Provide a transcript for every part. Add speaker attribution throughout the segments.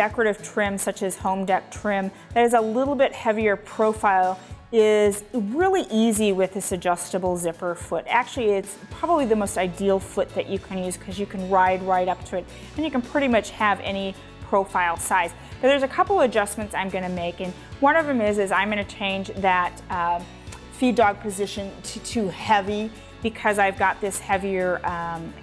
Speaker 1: decorative trim, such as home dec trim, that is a little bit heavier profile is really easy with this adjustable zipper foot. Actually, it's probably the most ideal foot that you can use because you can ride right up to it and you can pretty much have any profile size. But there's a couple adjustments I'm going to make, and one of them is I'm going to change that feed dog position to heavy because I've got this heavier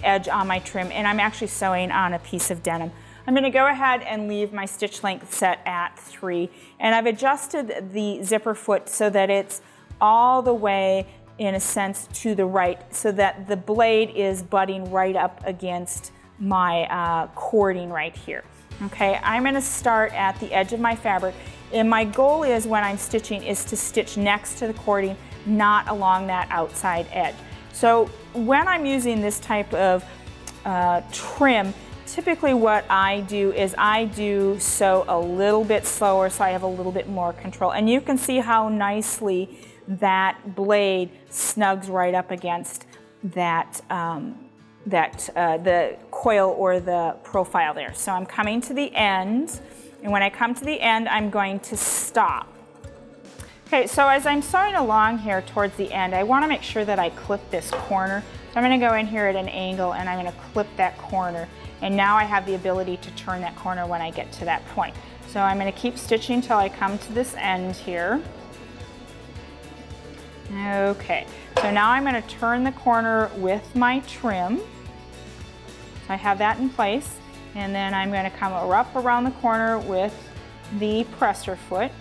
Speaker 1: edge on my trim, and I'm actually sewing on a piece of denim. I'm going to go ahead and leave my stitch length set at 3, and I've adjusted the zipper foot so that it's all the way, in a sense, to the right, so that the blade is butting right up against my cording right here. Okay, I'm going to start at the edge of my fabric, and my goal is, when I'm stitching, is to stitch next to the cording, not along that outside edge. So when I'm using this type of trim, typically what I do is I do sew a little bit slower so I have a little bit more control. And you can see how nicely that blade snugs right up against that, the coil or the profile there. So I'm coming to the end, and when I come to the end, I'm going to stop. Okay, so as I'm sewing along here towards the end, I want to make sure that I clip this corner. So I'm going to go in here at an angle and I'm going to clip that corner. And now I have the ability to turn that corner when I get to that point. So I'm going to keep stitching until I come to this end here. Okay, so now I'm going to turn the corner with my trim. So I have that in place. And then I'm going to come up around the corner with the presser foot.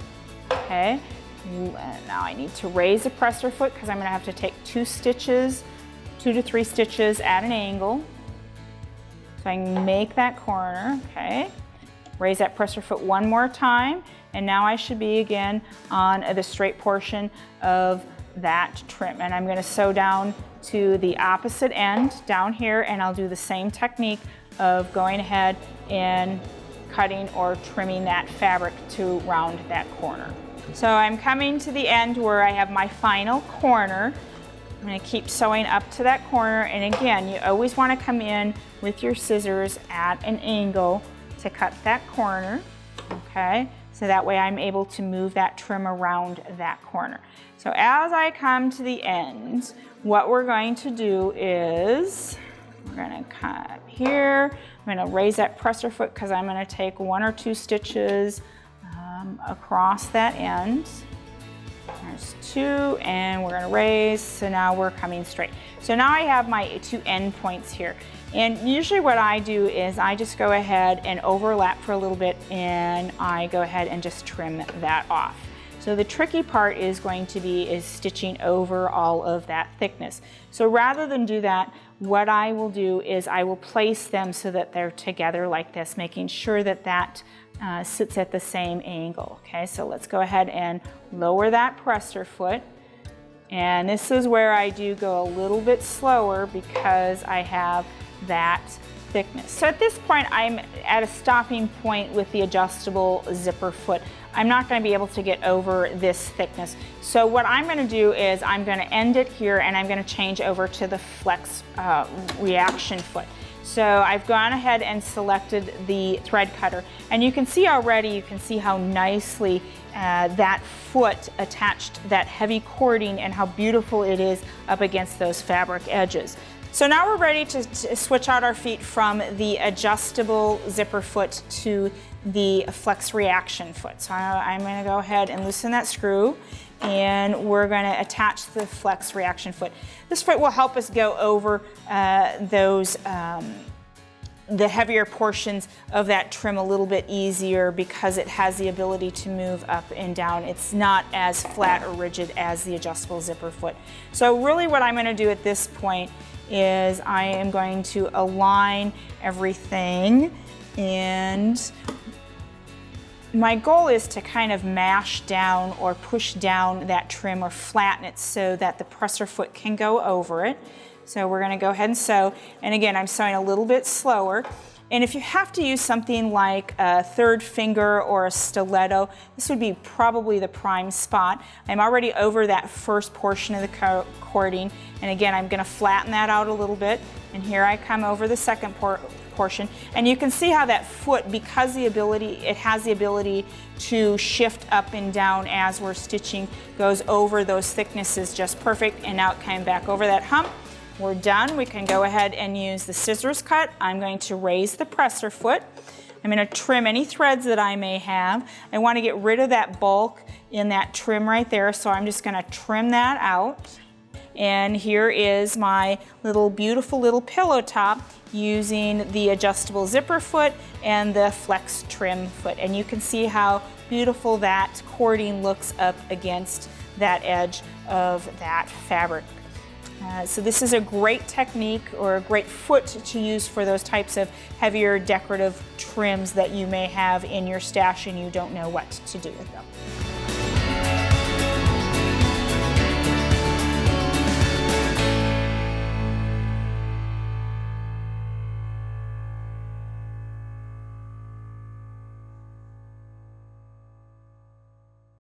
Speaker 1: Okay. And now I need to raise the presser foot because I'm going to have to take 2 to 3 stitches at an angle. So I can make that corner, okay. Raise that presser foot one more time, and now I should be again on the straight portion of that trim. And I'm going to sew down to the opposite end down here, and I'll do the same technique of going ahead and cutting or trimming that fabric to round that corner. So I'm coming to the end where I have my final corner. I'm going to keep sewing up to that corner, and again, you always want to come in with your scissors at an angle to cut that corner, okay? So that way I'm able to move that trim around that corner. So as I come to the end, what we're going to do is we're going to cut here. I'm going to raise that presser foot because I'm going to take 1 or 2 stitches across that end. There's 2, and we're going to raise, so now we're coming straight. So now I have my 2 end points here, and usually what I do is I just go ahead and overlap for a little bit, and I go ahead and just trim that off. So the tricky part is going to be stitching over all of that thickness. So rather than do that, what I will do is I will place them so that they're together like this, making sure that that sits at the same angle. Okay, so let's go ahead and lower that presser foot. And this is where I do go a little bit slower because I have that thickness. So at this point, I'm at a stopping point with the adjustable zipper foot. I'm not going to be able to get over this thickness. So what I'm going to do is I'm going to end it here, and I'm going to change over to the flex reaction foot. So I've gone ahead and selected the thread cutter, and you can see already, you can see how nicely that foot attached that heavy cording and how beautiful it is up against those fabric edges. So now we're ready to switch out our feet from the adjustable zipper foot to the flex reaction foot. So I'm going to go ahead and loosen that screw, and we're going to attach the flex reaction foot. This foot will help us go over the heavier portions of that trim a little bit easier because it has the ability to move up and down. It's not as flat or rigid as the adjustable zipper foot. So really what I'm going to do at this point is I am going to align everything, and my goal is to kind of mash down or push down that trim or flatten it so that the presser foot can go over it. So we're going to go ahead and sew, and again I'm sewing a little bit slower, And if you have to use something like a third finger or a stiletto, this would be probably the prime spot. I'm already over that first portion of the cording, and again, I'm going to flatten that out a little bit, and here I come over the second portion, and you can see how that foot, because it has the ability to shift up and down as we're stitching, goes over those thicknesses just perfect, and now it came back over that hump. We're done. We can go ahead and use the scissors cut. I'm going to raise the presser foot. I'm going to trim any threads that I may have. I want to get rid of that bulk in that trim right there, so I'm just going to trim that out. And here is my beautiful little pillow top using the adjustable zipper foot and the flex trim foot. And you can see how beautiful that cording looks up against that edge of that fabric. So this is a great technique or a great foot to use for those types of heavier decorative trims that you may have in your stash and you don't know what to do with them.